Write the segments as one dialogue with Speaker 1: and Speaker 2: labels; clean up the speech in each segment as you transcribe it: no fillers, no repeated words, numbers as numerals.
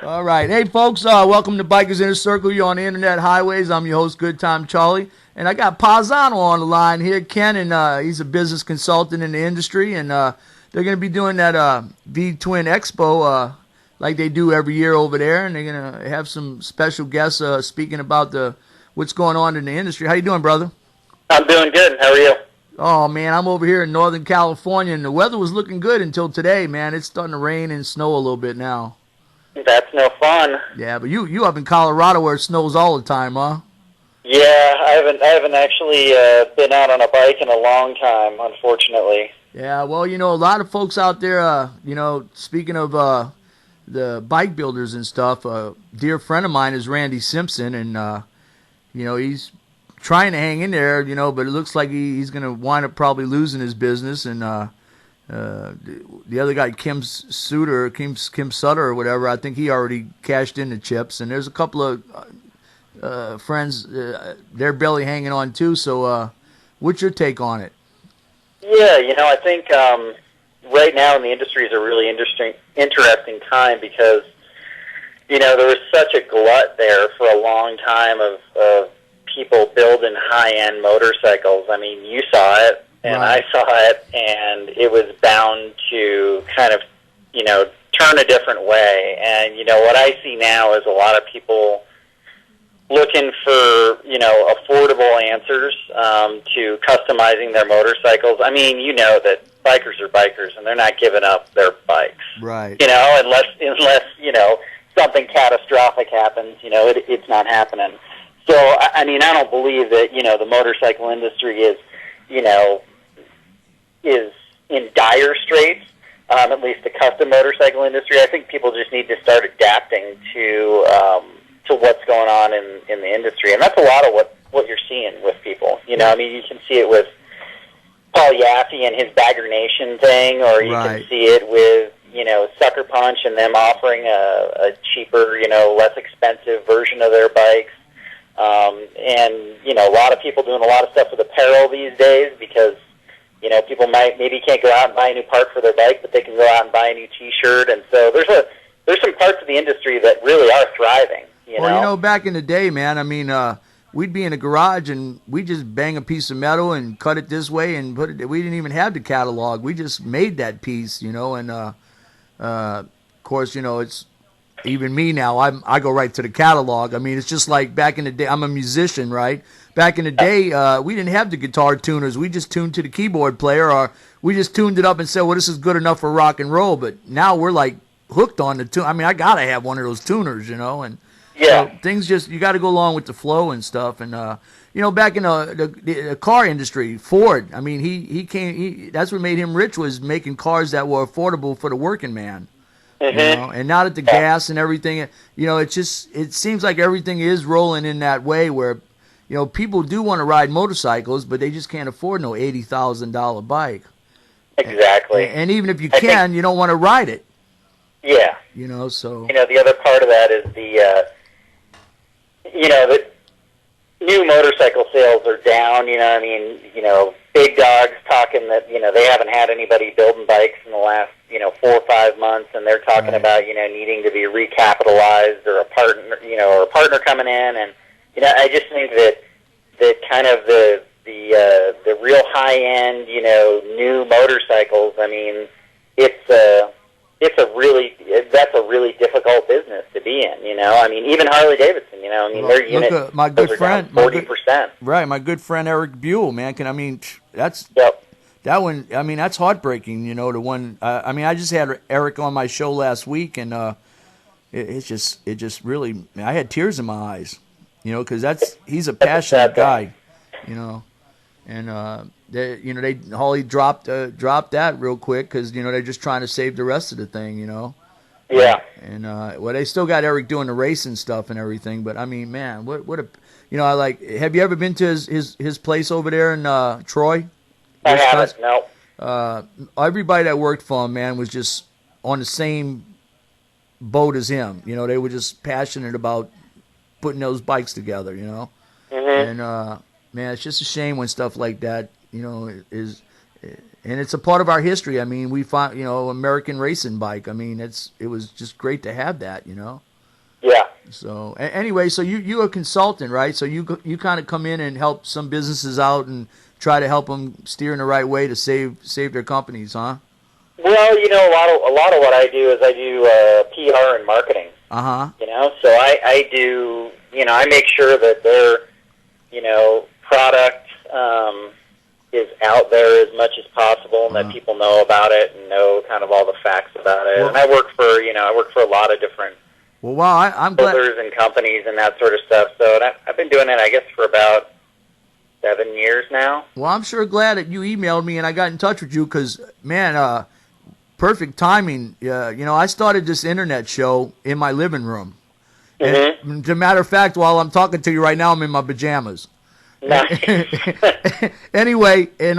Speaker 1: All right. Hey, folks, welcome to Bikers Inner Circle. You're on the Internet Highways. I'm your host, Good Time Charlie. And I got Paisano on the line here, Ken, and he's a business consultant in the industry. And they're going to be doing that V-Twin Expo like they do every year over there. And they're going to have some special guests speaking about what's going on in the industry. How you doing, brother?
Speaker 2: I'm doing good. How are you?
Speaker 1: Oh, man, I'm over here in Northern California, and the weather was looking good until today, man. It's starting to rain and snow a little bit now.
Speaker 2: That's no fun.
Speaker 1: Yeah, but you up in Colorado where it snows all the time, huh?
Speaker 2: Yeah, I haven't actually been out on a bike in a long time, unfortunately.
Speaker 1: Yeah, well, a lot of folks out there, speaking of the bike builders and stuff, a dear friend of mine is Randy Simpson, and, he's trying to hang in there, but it looks like he's going to wind up probably losing his business, and the other guy, Kim Sutter or whatever, I think he already cashed in the chips, and there's a couple of friends, they're barely hanging on too. So, what's your take on it?
Speaker 2: Yeah, I think right now in the industry is a really interesting time because there was such a glut there for a long time of people building high-end motorcycles. I mean, you saw it. And
Speaker 1: right.
Speaker 2: I saw it, and it was bound to kind of, turn a different way. And, what I see now is a lot of people looking for, affordable answers to customizing their motorcycles. I mean, that bikers are bikers, and they're not giving up their bikes.
Speaker 1: Right.
Speaker 2: Unless something catastrophic happens, it's not happening. So, I mean, I don't believe that, the motorcycle industry is in dire straits, at least the custom motorcycle industry. I think people just need to start adapting to what's going on in the industry, and that's a lot of what you're seeing with people. I mean, you can see it with Paul Yaffe and his Bagger Nation thing, or you
Speaker 1: right.
Speaker 2: can see it with Sucker Punch and them offering a cheaper, less expensive version of their bikes. And a lot of people doing a lot of stuff with apparel these days because people maybe can't go out and buy a new part for their bike, but they can go out and buy a new T-shirt, and so there's some parts of the industry that really are thriving.
Speaker 1: Well, back in the day, man, I mean, we'd be in a garage and we'd just bang a piece of metal and cut it this way and put it. We didn't even have the catalog. We just made that piece, and of course, it's even me now. I go right to the catalog. I mean, it's just like back in the day. I'm a musician, right? Back in the day, we didn't have the guitar tuners. We just tuned to the keyboard player, or we just tuned it up and said, well, this is good enough for rock and roll. But now we're like hooked on the tune. I mean, I got to have one of those tuners, and
Speaker 2: yeah.
Speaker 1: So things you got to go along with the flow and stuff. And, back in the car industry, Ford, I mean, that's what made him rich, was making cars that were affordable for the working man.
Speaker 2: Mm-hmm.
Speaker 1: And now that the gas and everything, it seems like everything is rolling in that way where, people do want to ride motorcycles, but they just can't afford no $80,000 bike.
Speaker 2: Exactly.
Speaker 1: And even if you can, you don't want to ride it.
Speaker 2: Yeah.
Speaker 1: So.
Speaker 2: The other part of that is the new motorcycle sales are down. I mean, Big Dog's talking that, they haven't had anybody building bikes in the last, 4 or 5 months, and they're talking
Speaker 1: right.
Speaker 2: about, needing to be recapitalized or a partner coming in. And, I just think that kind of the real high-end, new motorcycles, I mean, that's a really difficult business to be in, I mean, even Harley Davidson, their unit
Speaker 1: my good friend,
Speaker 2: 40%.
Speaker 1: Right, my good friend Eric Buell, man. That's
Speaker 2: yep.
Speaker 1: That one. I mean, that's heartbreaking. The one. I mean, I just had Eric on my show last week, and it just really. I had tears in my eyes, because he's a passionate guy, and Holly dropped that real quick because they're just trying to save the rest of the thing,
Speaker 2: Yeah.
Speaker 1: And they still got Eric doing the racing stuff and everything, but I mean, man, what a, I like. Have you ever been to his place over there in Troy?
Speaker 2: I haven't. No.
Speaker 1: Everybody that worked for him, man, was just on the same boat as him. They were just passionate about putting those bikes together.
Speaker 2: Mm-hmm.
Speaker 1: And man, it's just a shame when stuff like that, is and it's a part of our history. I mean, we find, American racing bike. I mean, it was just great to have that, So anyway, so you a consultant, right? So you kind of come in and help some businesses out and try to help them steer in the right way to save their companies, huh?
Speaker 2: Well, a lot of what I do is I do PR and marketing.
Speaker 1: Uh-huh.
Speaker 2: So I do, I make sure that their, product is out there as much as possible, and that people know about it and know kind of all the facts about it. Well, and I work for a lot of different
Speaker 1: I'm glad.
Speaker 2: builders and companies and that sort of stuff. So I've been doing it, I guess, for about 7 years now.
Speaker 1: Well, I'm sure glad that you emailed me and I got in touch with you because, man, perfect timing. I started this internet show in my living room.
Speaker 2: Mm-hmm.
Speaker 1: And, as a matter of fact, while I'm talking to you right now, I'm in my pajamas.
Speaker 2: Nice.
Speaker 1: Anyway, and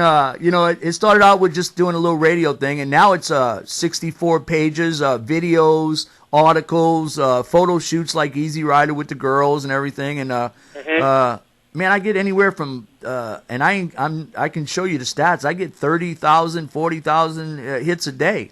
Speaker 1: it started out with just doing a little radio thing, and now it's 64 pages, videos, articles, photo shoots like Easy Rider with the girls and everything. And man, I get anywhere from and I can show you the stats. I get 30,000, 40,000 hits a day.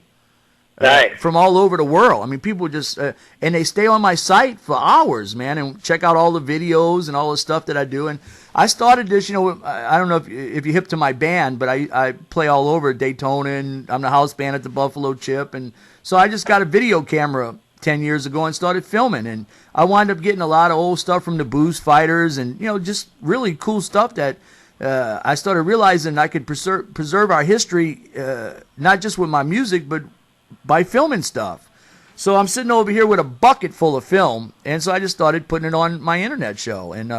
Speaker 2: Nice.
Speaker 1: From all over the world. I mean, people just and they stay on my site for hours, man, and check out all the videos and all the stuff that I do. And I started this, I don't know if you're hip to my band, but I play all over Daytona, and I'm the house band at the Buffalo Chip, and so I just got a video camera 10 years ago and started filming, and I wound up getting a lot of old stuff from the Booze Fighters, and just really cool stuff that I started realizing I could preserve our history, not just with my music, but by filming stuff. So I'm sitting over here with a bucket full of film, and so I just started putting it on my internet show. And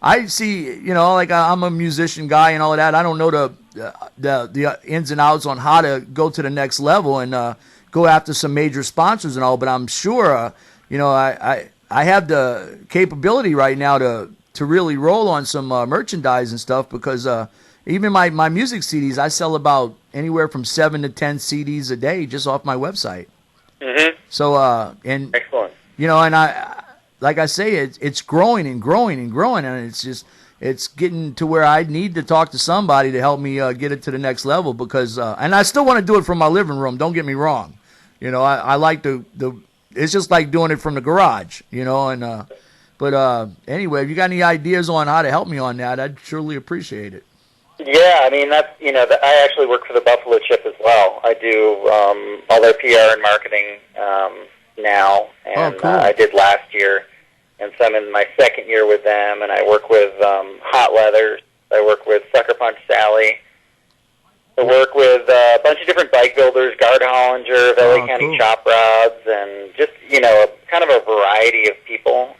Speaker 1: I see, like I'm a musician guy and all of that. I don't know the ins and outs on how to go to the next level and go after some major sponsors and all, but I'm sure, I have the capability right now to really roll on some merchandise and stuff because even my music CDs, I sell about anywhere from 7 to 10 CDs a day just off my website.
Speaker 2: Mm-hmm.
Speaker 1: So, and
Speaker 2: excellent.
Speaker 1: And I, like I say, it's growing and growing and growing, and it's getting to where I need to talk to somebody to help me get it to the next level because, and I still want to do it from my living room. Don't get me wrong. I like it's just like doing it from the garage, but anyway, if you got any ideas on how to help me on that, I'd surely appreciate it.
Speaker 2: Yeah, I mean, I actually work for the Buffalo Chip as well. I do all their PR and marketing now, and
Speaker 1: cool.
Speaker 2: I did last year, and so I'm in my second year with them, and I work with Hot Leathers. I work with Sucker Punch Sally. I work with a bunch of different bike builders, Guard Hollinger, of LA County
Speaker 1: cool.
Speaker 2: Chop Rods, and just, kind of a variety of people.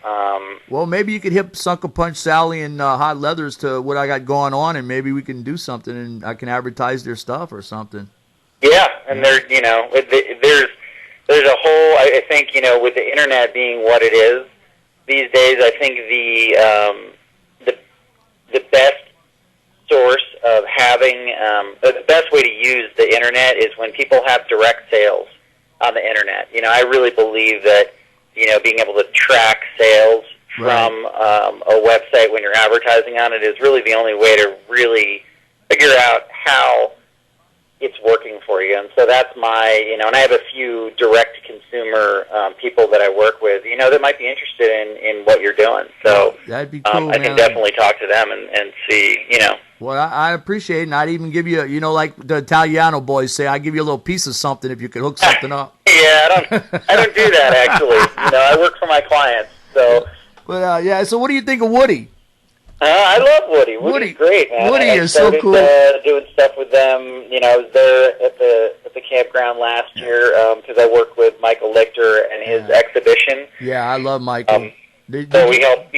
Speaker 1: Well, maybe you could hit Sucker Punch Sally and Hot Leathers to what I got going on, and maybe we can do something, and I can advertise their stuff or something.
Speaker 2: Yeah, and there's a whole, I think, with the internet being what it is these days, I think the best source of having the best way to use the internet is when people have direct sales on the internet. I really believe that being able to track sales from a website when you're advertising on it is really the only way to really figure out how it's working for you. And so that's my, and I have a few direct-to-consumer people that I work with, that might be interested in what you're doing. So
Speaker 1: that'd be cool,
Speaker 2: I can definitely talk to them and see,
Speaker 1: Well, I appreciate it, and I'd even give you, like the Italiano boys say, I'd give you a little piece of something if you could hook something up.
Speaker 2: Yeah, I don't do that, actually. I work for my clients, so.
Speaker 1: But, yeah, so what do you think of Woody?
Speaker 2: I love Woody. Woody's great, man.
Speaker 1: Woody is so cool.
Speaker 2: Doing stuff with them. I was there at the campground last year because I worked with Michael Lichter and his exhibition.
Speaker 1: Yeah, I love Michael.
Speaker 2: So we helped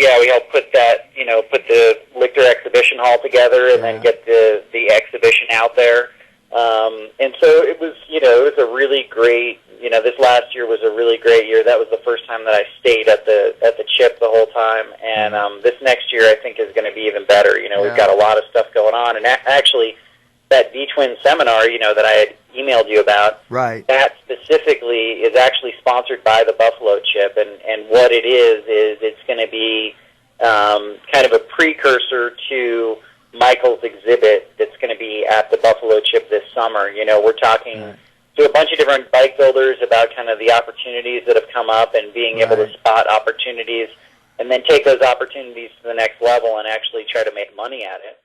Speaker 2: put that, put the Lichter exhibition hall together and then get the exhibition out there. And so it was, it was a really great, this last year was a really great year. That was the first time that I stayed at the Chip the whole time. And this next year I think is going to be even better. We've got a lot of stuff going on. And actually, that V-Twin seminar, that I had emailed you about,
Speaker 1: right?
Speaker 2: That specifically is actually sponsored by the Buffalo Chip. And what it is it's going to be kind of a precursor to Michael's exhibit that's going to be at the Buffalo Chip this summer. We're talking to a bunch of different bike builders about kind of the opportunities that have come up and being able to spot opportunities and then take those opportunities to the next level and actually try to make money at it.